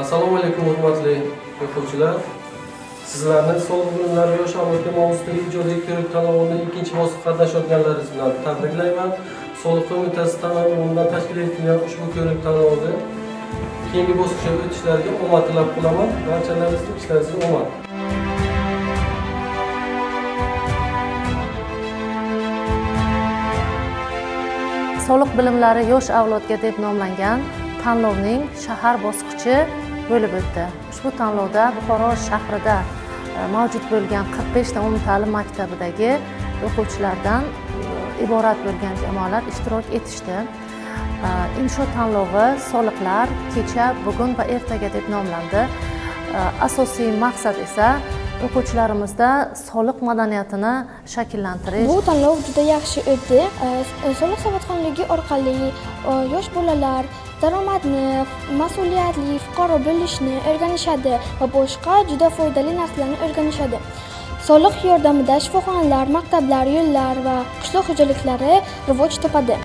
Assalomu alaykum hurmatli o'quvchilar. Sizlarni Soliq bilimlari yosh avlodga mavzusidagi ijodiy ko'rik tanlovining ikkinchi bosqichida qatnashayotganlaringiz bilan tabriklayman. Soliq qo'mitasi tomonidan tashkil etilgan ushbu ko'rik tanlovida keyingi bosqichga o'tishlariga omad tilab qolaman. Barchalaringizning ishlaringizga omad. Soliq bilimlari yosh avlodga deb nomlangan tanlovning shahar bosqichi bo'lib o'tdi. Ushbu tanlovda Buxoro shahrida mavjud bo'lgan 45 ta umumta'lim maktabidagi o'quvchilardan iborat bo'lgan jamoalar ishtirok etishdi. Insho tanlovi soliqlar kecha, bugun va ertaga deb nomlandi. Asosiy maqsad esa o'quvchilarimizda soliq madaniyatini shakllantirish. Bu tanlov juda yaxshi o'tdi. Soliq savodxonligi orqali yosh bolalar daromadni, mas'uliyatli fuqaro bo'lishni o'rganishadi va boshqa juda foydali narsalarni o'rganishadi. Soliq yordamida shifoxonalar, maktablar, yo'llar va qishloq xo'jaliklari rivoj topadi.